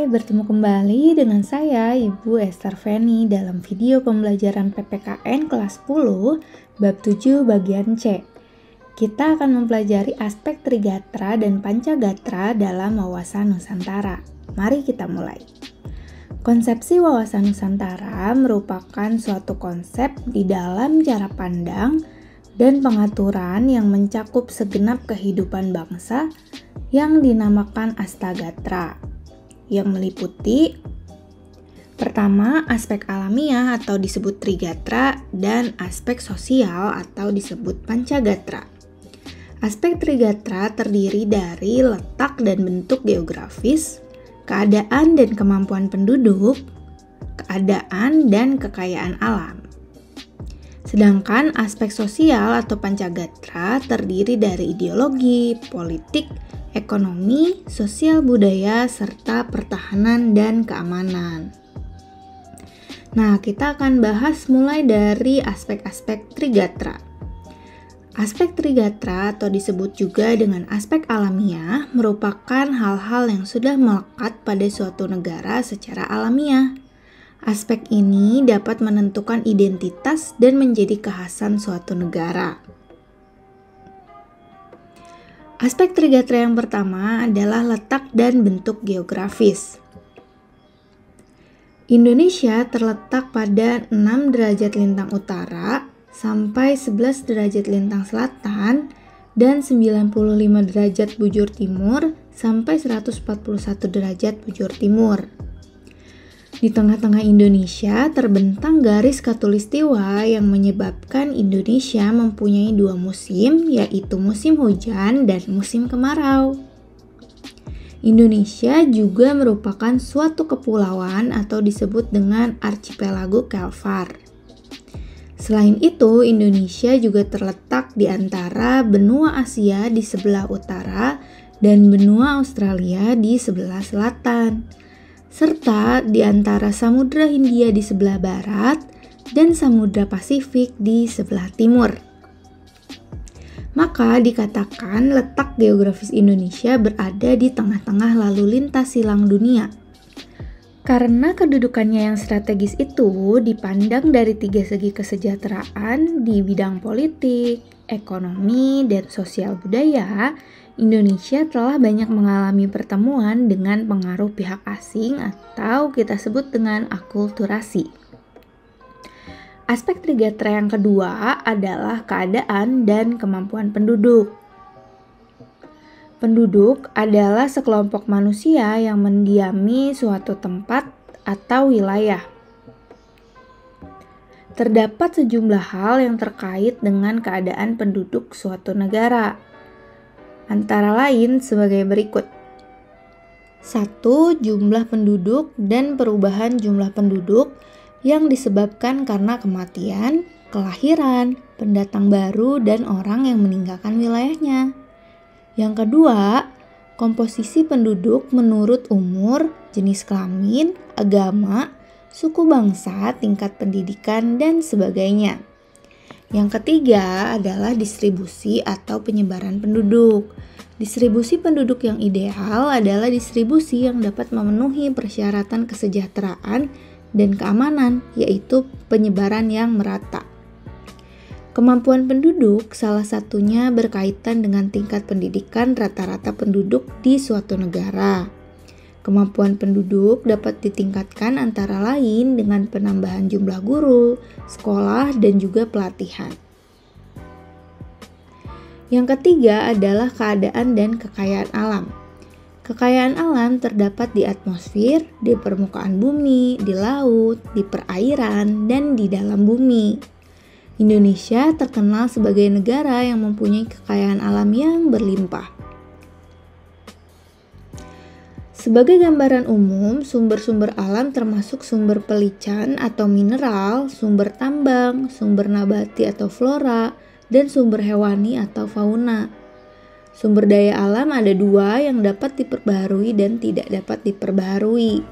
bertemu kembali dengan saya, Ibu Esther Feni, dalam video pembelajaran PPKN kelas 10, bab 7 bagian C. Kita akan mempelajari aspek Trigatra dan Pancagatra dalam wawasan Nusantara. Mari kita mulai. Konsepsi wawasan Nusantara merupakan suatu konsep di dalam cara pandang dan pengaturan yang mencakup segenap kehidupan bangsa yang dinamakan Astagatra, yang meliputi pertama, aspek alamiah atau disebut Trigatra dan aspek sosial atau disebut Pancagatra. Aspek Trigatra terdiri dari letak dan bentuk geografis, keadaan dan kemampuan penduduk, keadaan dan kekayaan alam. Sedangkan aspek sosial atau Pancagatra terdiri dari ideologi, politik, ekonomi, sosial budaya, serta pertahanan dan keamanan. Nah, kita akan bahas mulai dari aspek-aspek Trigatra. Aspek Trigatra atau disebut juga dengan aspek alamiah merupakan hal-hal yang sudah melekat pada suatu negara secara alamiah. Aspek ini dapat menentukan identitas dan menjadi kekhasan suatu negara. Aspek Trigatra yang pertama adalah letak dan bentuk geografis. Indonesia terletak pada 6 derajat lintang utara sampai 11 derajat lintang selatan dan 95 derajat bujur timur sampai 141 derajat bujur timur. Di tengah-tengah Indonesia terbentang garis khatulistiwa yang menyebabkan Indonesia mempunyai dua musim, yaitu musim hujan dan musim kemarau. Indonesia juga merupakan suatu kepulauan atau disebut dengan archipelago Kelvar. Selain itu, Indonesia juga terletak di antara benua Asia di sebelah utara dan benua Australia di sebelah selatan, serta di antara Samudra Hindia di sebelah barat dan Samudra Pasifik di sebelah timur. Maka dikatakan letak geografis Indonesia berada di tengah-tengah lalu lintas silang dunia. Karena kedudukannya yang strategis itu dipandang dari tiga segi kesejahteraan di bidang politik, ekonomi, dan sosial budaya, Indonesia telah banyak mengalami pertemuan dengan pengaruh pihak asing atau kita sebut dengan akulturasi. Aspek Trigatra yang kedua adalah keadaan dan kemampuan penduduk. Penduduk adalah sekelompok manusia yang mendiami suatu tempat atau wilayah. Terdapat sejumlah hal yang terkait dengan keadaan penduduk suatu negara. Antara lain sebagai berikut. 1. Jumlah penduduk dan perubahan jumlah penduduk yang disebabkan karena kematian, kelahiran, pendatang baru, dan orang yang meninggalkan wilayahnya. Yang kedua, komposisi penduduk menurut umur, jenis kelamin, agama, suku bangsa, tingkat pendidikan, dan sebagainya. Yang ketiga adalah distribusi atau penyebaran penduduk. Distribusi penduduk yang ideal adalah distribusi yang dapat memenuhi persyaratan kesejahteraan dan keamanan, yaitu penyebaran yang merata. Kemampuan penduduk salah satunya berkaitan dengan tingkat pendidikan rata-rata penduduk di suatu negara. Kemampuan penduduk dapat ditingkatkan antara lain dengan penambahan jumlah guru, sekolah, dan juga pelatihan. Yang ketiga adalah keadaan dan kekayaan alam. Kekayaan alam terdapat di atmosfer, di permukaan bumi, di laut, di perairan, dan di dalam bumi. Indonesia terkenal sebagai negara yang mempunyai kekayaan alam yang berlimpah. Sebagai gambaran umum, sumber-sumber alam termasuk sumber pelican atau mineral, sumber tambang, sumber nabati atau flora, dan sumber hewani atau fauna. Sumber daya alam ada dua yang dapat diperbaharui dan tidak dapat diperbaharui.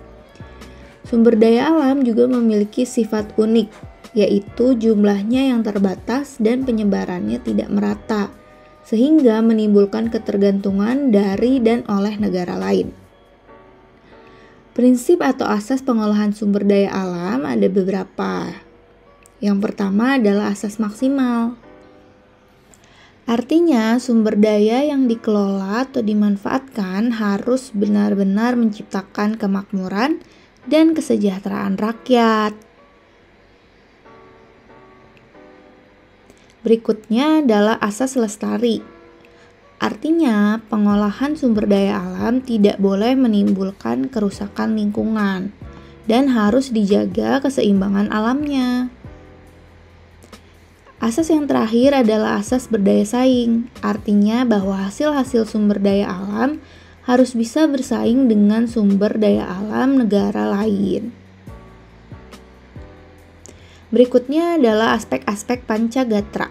Sumber daya alam juga memiliki sifat unik, yaitu jumlahnya yang terbatas dan penyebarannya tidak merata, sehingga menimbulkan ketergantungan dari dan oleh negara lain. Prinsip atau asas pengolahan sumber daya alam ada beberapa. Yang pertama adalah asas maksimal. Artinya, sumber daya yang dikelola atau dimanfaatkan harus benar-benar menciptakan kemakmuran dan kesejahteraan rakyat. Berikutnya adalah asas lestari. Artinya, pengolahan sumber daya alam tidak boleh menimbulkan kerusakan lingkungan dan harus dijaga keseimbangan alamnya. Asas yang terakhir adalah asas berdaya saing, artinya bahwa hasil-hasil sumber daya alam harus bisa bersaing dengan sumber daya alam negara lain. Berikutnya adalah aspek-aspek Pancagatra.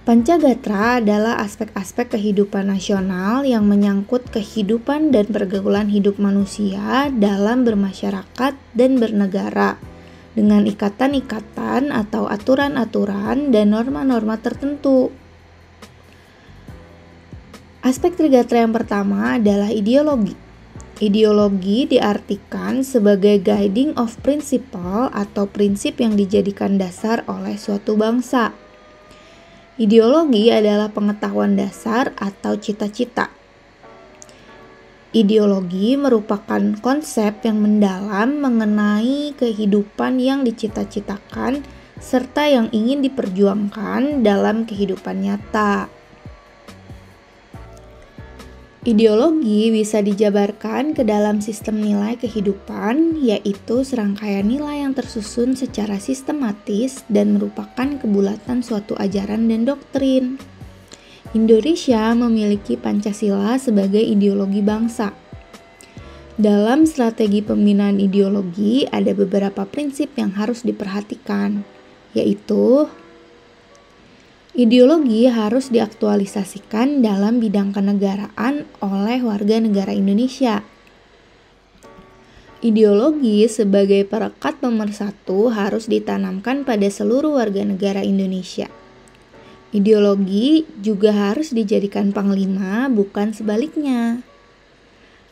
Pancagatra adalah aspek-aspek kehidupan nasional yang menyangkut kehidupan dan pergaulan hidup manusia dalam bermasyarakat dan bernegara, dengan ikatan-ikatan atau aturan-aturan dan norma-norma tertentu. Aspek Trigatra yang pertama adalah ideologi. Ideologi diartikan sebagai guiding of principle atau prinsip yang dijadikan dasar oleh suatu bangsa. Ideologi adalah pengetahuan dasar atau cita-cita. Ideologi merupakan konsep yang mendalam mengenai kehidupan yang dicita-citakan serta yang ingin diperjuangkan dalam kehidupan nyata. Ideologi bisa dijabarkan ke dalam sistem nilai kehidupan, yaitu serangkaian nilai yang tersusun secara sistematis dan merupakan kebulatan suatu ajaran dan doktrin. Indonesia memiliki Pancasila sebagai ideologi bangsa. Dalam strategi pembinaan ideologi ada beberapa prinsip yang harus diperhatikan, yaitu ideologi harus diaktualisasikan dalam bidang kenegaraan oleh warga negara Indonesia. Ideologi sebagai perekat pemersatu harus ditanamkan pada seluruh warga negara Indonesia. Ideologi juga harus dijadikan panglima, bukan sebaliknya.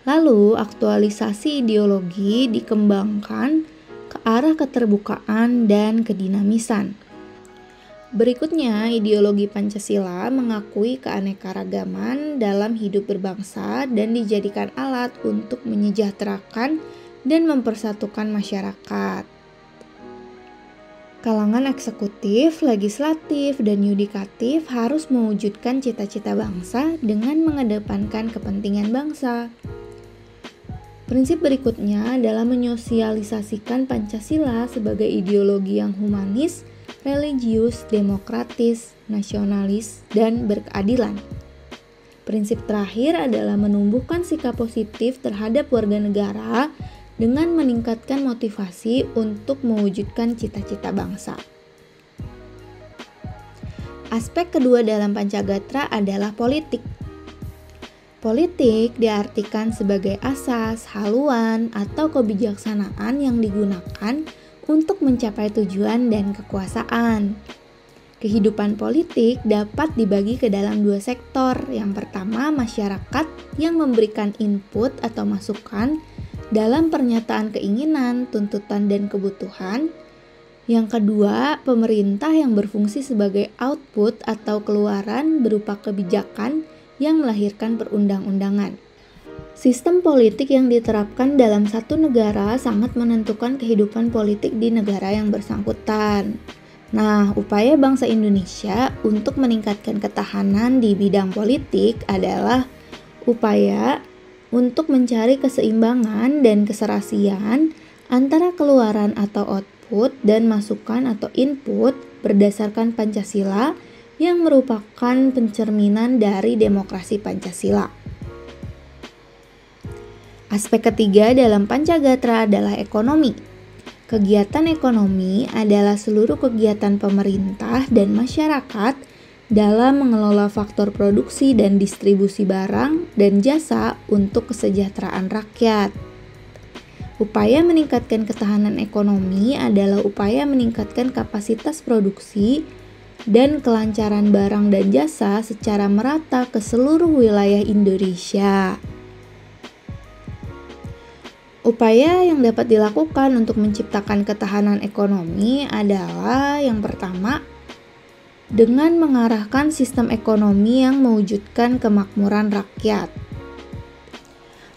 Lalu, aktualisasi ideologi dikembangkan ke arah keterbukaan dan kedinamisan. Berikutnya, ideologi Pancasila mengakui keanekaragaman dalam hidup berbangsa dan dijadikan alat untuk menyejahterakan dan mempersatukan masyarakat. Kalangan eksekutif, legislatif, dan yudikatif harus mewujudkan cita-cita bangsa dengan mengedepankan kepentingan bangsa. Prinsip berikutnya adalah menyosialisasikan Pancasila sebagai ideologi yang humanis, religius, demokratis, nasionalis, dan berkeadilan. Prinsip terakhir adalah menumbuhkan sikap positif terhadap warga negara dengan meningkatkan motivasi untuk mewujudkan cita-cita bangsa. Aspek kedua dalam Pancagatra adalah politik. Politik diartikan sebagai asas, haluan, atau kebijaksanaan yang digunakan untuk mencapai tujuan dan kekuasaan. Kehidupan politik dapat dibagi ke dalam dua sektor. Yang pertama, masyarakat yang memberikan input atau masukan dalam pernyataan keinginan, tuntutan, dan kebutuhan. Yang kedua, pemerintah yang berfungsi sebagai output atau keluaran berupa kebijakan yang melahirkan perundang-undangan. Sistem politik yang diterapkan dalam satu negara sangat menentukan kehidupan politik di negara yang bersangkutan. Nah, upaya bangsa Indonesia untuk meningkatkan ketahanan di bidang politik adalah upaya untuk mencari keseimbangan dan keserasian antara keluaran atau output dan masukan atau input berdasarkan Pancasila yang merupakan pencerminan dari demokrasi Pancasila. Aspek ketiga dalam Pancagatra adalah ekonomi. Kegiatan ekonomi adalah seluruh kegiatan pemerintah dan masyarakat dalam mengelola faktor produksi dan distribusi barang dan jasa untuk kesejahteraan rakyat. Upaya meningkatkan ketahanan ekonomi adalah upaya meningkatkan kapasitas produksi dan kelancaran barang dan jasa secara merata ke seluruh wilayah Indonesia. Upaya yang dapat dilakukan untuk menciptakan ketahanan ekonomi adalah yang pertama, dengan mengarahkan sistem ekonomi yang mewujudkan kemakmuran rakyat.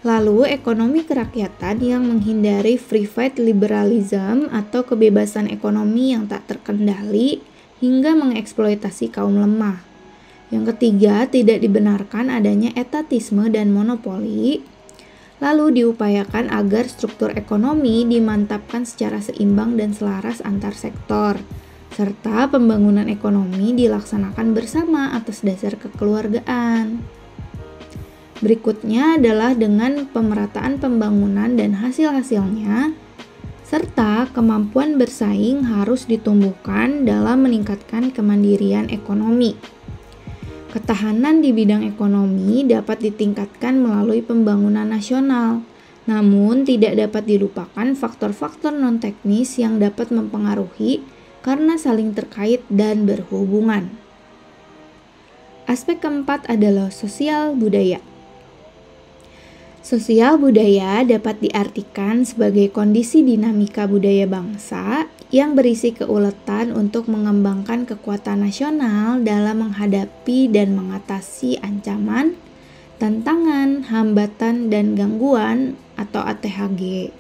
Lalu, ekonomi kerakyatan yang menghindari free fight liberalism atau kebebasan ekonomi yang tak terkendali hingga mengeksploitasi kaum lemah. Yang ketiga, tidak dibenarkan adanya etatisme dan monopoli. Lalu diupayakan agar struktur ekonomi dimantapkan secara seimbang dan selaras antar sektor, serta pembangunan ekonomi dilaksanakan bersama atas dasar kekeluargaan. Berikutnya adalah dengan pemerataan pembangunan dan hasil-hasilnya, serta kemampuan bersaing harus ditumbuhkan dalam meningkatkan kemandirian ekonomi. Ketahanan di bidang ekonomi dapat ditingkatkan melalui pembangunan nasional, namun tidak dapat dilupakan faktor-faktor non-teknis yang dapat mempengaruhi karena saling terkait dan berhubungan. Aspek keempat adalah sosial budaya. Sosial budaya dapat diartikan sebagai kondisi dinamika budaya bangsa yang berisi keuletan untuk mengembangkan kekuatan nasional dalam menghadapi dan mengatasi ancaman, tantangan, hambatan, dan gangguan atau ATHG.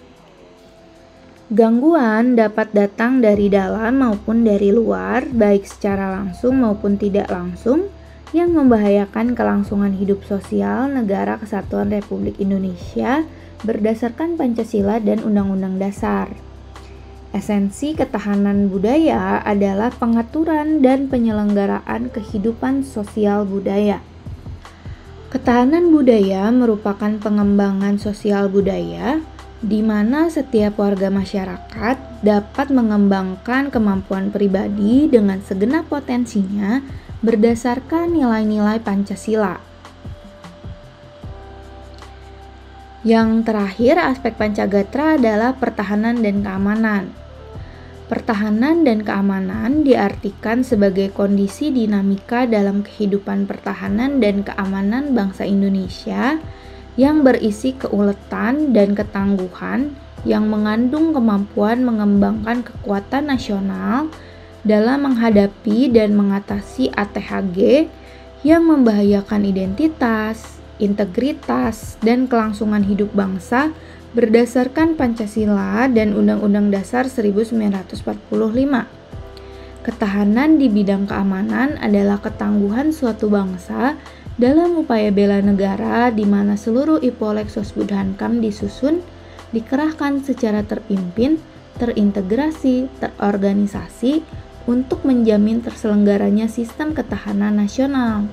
Gangguan dapat datang dari dalam maupun dari luar, baik secara langsung maupun tidak langsung, yang membahayakan kelangsungan hidup sosial Negara Kesatuan Republik Indonesia berdasarkan Pancasila dan Undang-Undang Dasar. Esensi ketahanan budaya adalah pengaturan dan penyelenggaraan kehidupan sosial budaya. Ketahanan budaya merupakan pengembangan sosial budaya di mana setiap warga masyarakat dapat mengembangkan kemampuan pribadi dengan segenap potensinya berdasarkan nilai-nilai Pancasila. Yang terakhir, aspek Pancagatra adalah pertahanan dan keamanan. Pertahanan dan keamanan diartikan sebagai kondisi dinamika dalam kehidupan pertahanan dan keamanan bangsa Indonesia yang berisi keuletan dan ketangguhan yang mengandung kemampuan mengembangkan kekuatan nasional dalam menghadapi dan mengatasi ATHG yang membahayakan identitas, integritas, dan kelangsungan hidup bangsa berdasarkan Pancasila dan Undang-Undang Dasar 1945. Ketahanan di bidang keamanan adalah ketangguhan suatu bangsa dalam upaya bela negara di mana seluruh IPOLEK Sosbudhankam disusun, dikerahkan secara terpimpin, terintegrasi, terorganisasi untuk menjamin terselenggaranya sistem ketahanan nasional.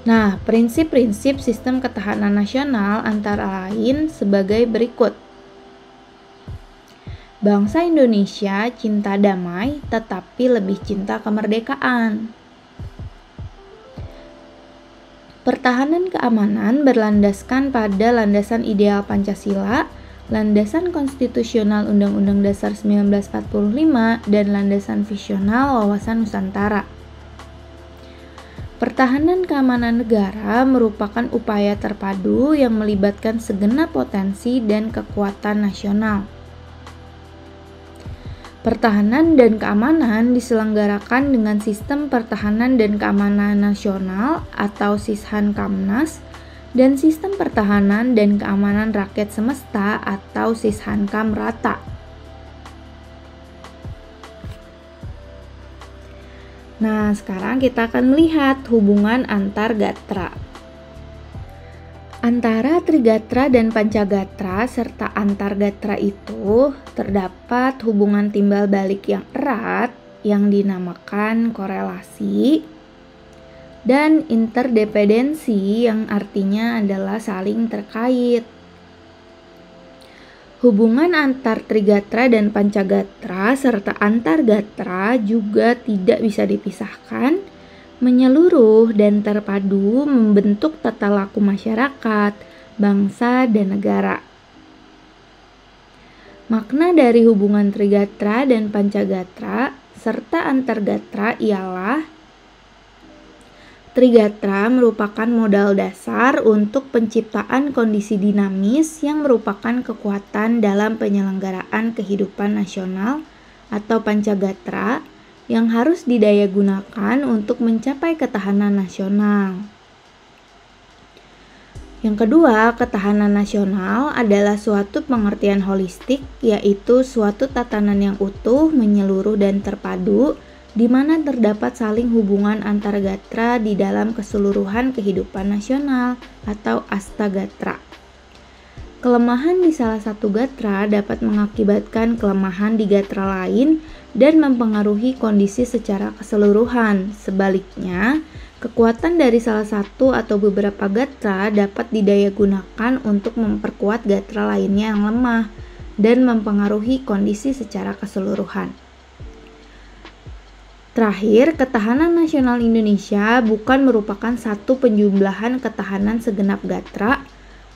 Nah, prinsip-prinsip sistem ketahanan nasional antara lain sebagai berikut. Bangsa Indonesia cinta damai tetapi lebih cinta kemerdekaan. Pertahanan keamanan berlandaskan pada landasan ideal Pancasila, landasan konstitusional Undang-Undang Dasar 1945, dan landasan visional wawasan Nusantara. Pertahanan keamanan negara merupakan upaya terpadu yang melibatkan segenap potensi dan kekuatan nasional. Pertahanan dan keamanan diselenggarakan dengan Sistem Pertahanan dan Keamanan Nasional atau Sishankamnas dan Sistem Pertahanan dan Keamanan Rakyat Semesta atau Sishankamrata. Nah, sekarang kita akan melihat hubungan antar gatra. Antara Trigatra dan Pancagatra serta antar gatra itu terdapat hubungan timbal balik yang erat yang dinamakan korelasi dan interdependensi yang artinya adalah saling terkait. Hubungan antar Trigatra dan Pancagatra serta antar gatra juga tidak bisa dipisahkan, menyeluruh dan terpadu membentuk tata laku masyarakat, bangsa, dan negara. Makna dari hubungan Trigatra dan Pancagatra serta antar gatra ialah Trigatra merupakan modal dasar untuk penciptaan kondisi dinamis yang merupakan kekuatan dalam penyelenggaraan kehidupan nasional atau pancagatra yang harus didayagunakan untuk mencapai ketahanan nasional. Yang kedua, ketahanan nasional adalah suatu pengertian holistik, yaitu suatu tatanan yang utuh, menyeluruh, dan terpadu, di mana terdapat saling hubungan antar gatra di dalam keseluruhan kehidupan nasional atau astagatra. Kelemahan di salah satu gatra dapat mengakibatkan kelemahan di gatra lain dan mempengaruhi kondisi secara keseluruhan. Sebaliknya, kekuatan dari salah satu atau beberapa gatra dapat didayagunakan untuk memperkuat gatra lainnya yang lemah dan mempengaruhi kondisi secara keseluruhan. Terakhir, ketahanan nasional Indonesia bukan merupakan satu penjumlahan ketahanan segenap gatra,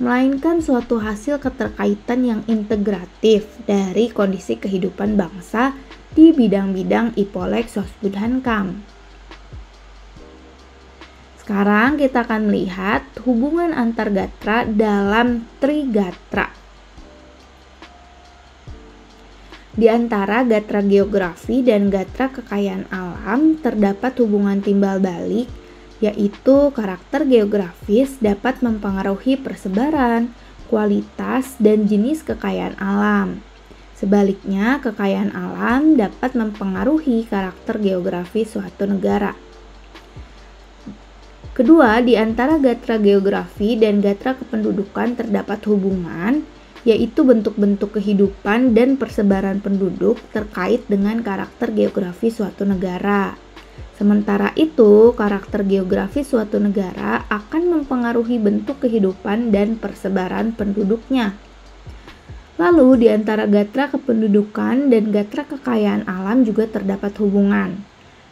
melainkan suatu hasil keterkaitan yang integratif dari kondisi kehidupan bangsa di bidang-bidang Ipolek Sosbud Hankam. Sekarang kita akan melihat hubungan antar gatra dalam trigatra. Di antara gatra geografi dan gatra kekayaan alam terdapat hubungan timbal balik, yaitu karakter geografis dapat mempengaruhi persebaran, kualitas, dan jenis kekayaan alam. Sebaliknya, kekayaan alam dapat mempengaruhi karakter geografi suatu negara. Kedua, di antara gatra geografi dan gatra kependudukan terdapat hubungan, yaitu bentuk-bentuk kehidupan dan persebaran penduduk terkait dengan karakter geografi suatu negara. Sementara itu, karakter geografi suatu negara akan mempengaruhi bentuk kehidupan dan persebaran penduduknya. Lalu, di antara gatra kependudukan dan gatra kekayaan alam juga terdapat hubungan,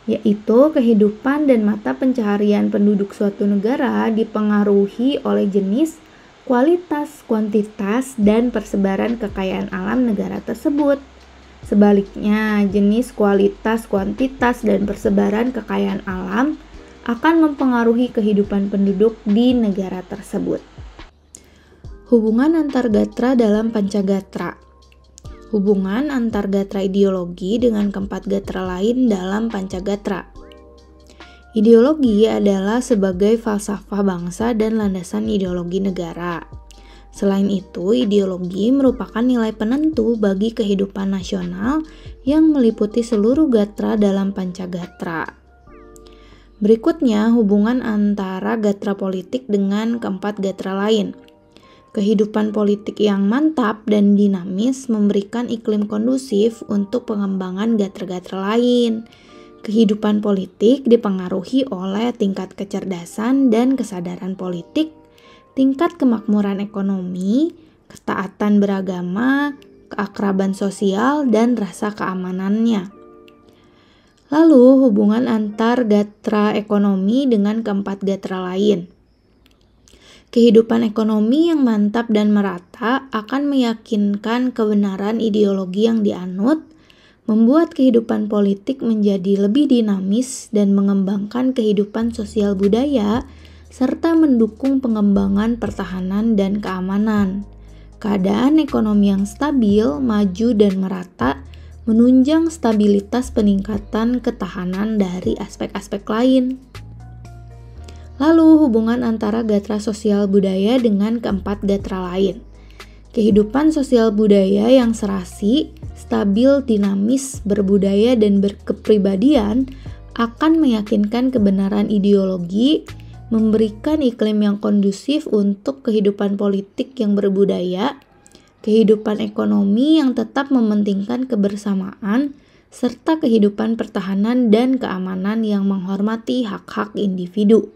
yaitu kehidupan dan mata pencaharian penduduk suatu negara dipengaruhi oleh jenis, kualitas, kuantitas, dan persebaran kekayaan alam negara tersebut. Sebaliknya, jenis, kualitas, kuantitas, dan persebaran kekayaan alam akan mempengaruhi kehidupan penduduk di negara tersebut. Hubungan antar gatra dalam pancagatra. Hubungan antar gatra ideologi dengan keempat gatra lain dalam pancagatra. Ideologi adalah sebagai falsafah bangsa dan landasan ideologi negara. Selain itu, ideologi merupakan nilai penentu bagi kehidupan nasional yang meliputi seluruh gatra dalam pancagatra. Berikutnya, hubungan antara gatra politik dengan keempat gatra lain. Kehidupan politik yang mantap dan dinamis memberikan iklim kondusif untuk pengembangan gatra-gatra lain. Kehidupan politik dipengaruhi oleh tingkat kecerdasan dan kesadaran politik, tingkat kemakmuran ekonomi, ketaatan beragama, keakraban sosial, dan rasa keamanannya. Lalu, hubungan antar gatra ekonomi dengan keempat gatra lain. Kehidupan ekonomi yang mantap dan merata akan meyakinkan kebenaran ideologi yang dianut, membuat kehidupan politik menjadi lebih dinamis dan mengembangkan kehidupan sosial budaya, serta mendukung pengembangan pertahanan dan keamanan. Keadaan ekonomi yang stabil, maju, dan merata menunjang stabilitas peningkatan ketahanan dari aspek-aspek lain. Lalu, hubungan antara gatra sosial budaya dengan keempat gatra lain. Kehidupan sosial budaya yang serasi, stabil, dinamis, berbudaya, dan berkepribadian akan meyakinkan kebenaran ideologi, memberikan iklim yang kondusif untuk kehidupan politik yang berbudaya, kehidupan ekonomi yang tetap mementingkan kebersamaan, serta kehidupan pertahanan dan keamanan yang menghormati hak-hak individu.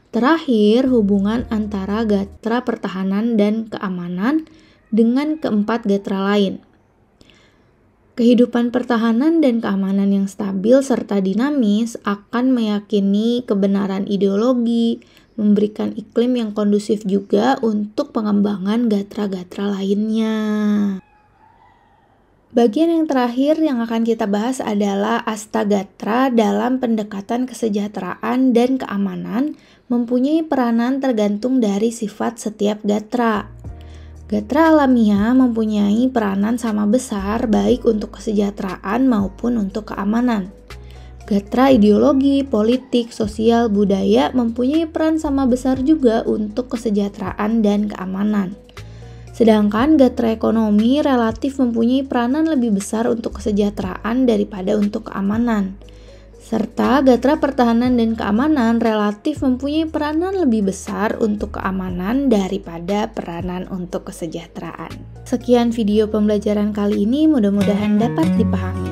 Terakhir, hubungan antara gatra pertahanan dan keamanan dengan keempat gatra lain. Kehidupan pertahanan dan keamanan yang stabil serta dinamis akan meyakini kebenaran ideologi, memberikan iklim yang kondusif juga untuk pengembangan gatra-gatra lainnya. Bagian yang terakhir yang akan kita bahas adalah Astagatra dalam pendekatan kesejahteraan dan keamanan mempunyai peranan tergantung dari sifat setiap gatra. Gatra alamiah mempunyai peranan sama besar baik untuk kesejahteraan maupun untuk keamanan. Gatra ideologi, politik, sosial, budaya mempunyai peran sama besar juga untuk kesejahteraan dan keamanan. Sedangkan gatra ekonomi relatif mempunyai peranan lebih besar untuk kesejahteraan daripada untuk keamanan. Serta gatra pertahanan dan keamanan relatif mempunyai peranan lebih besar untuk keamanan daripada peranan untuk kesejahteraan. Sekian video pembelajaran kali ini, mudah-mudahan dapat dipahami.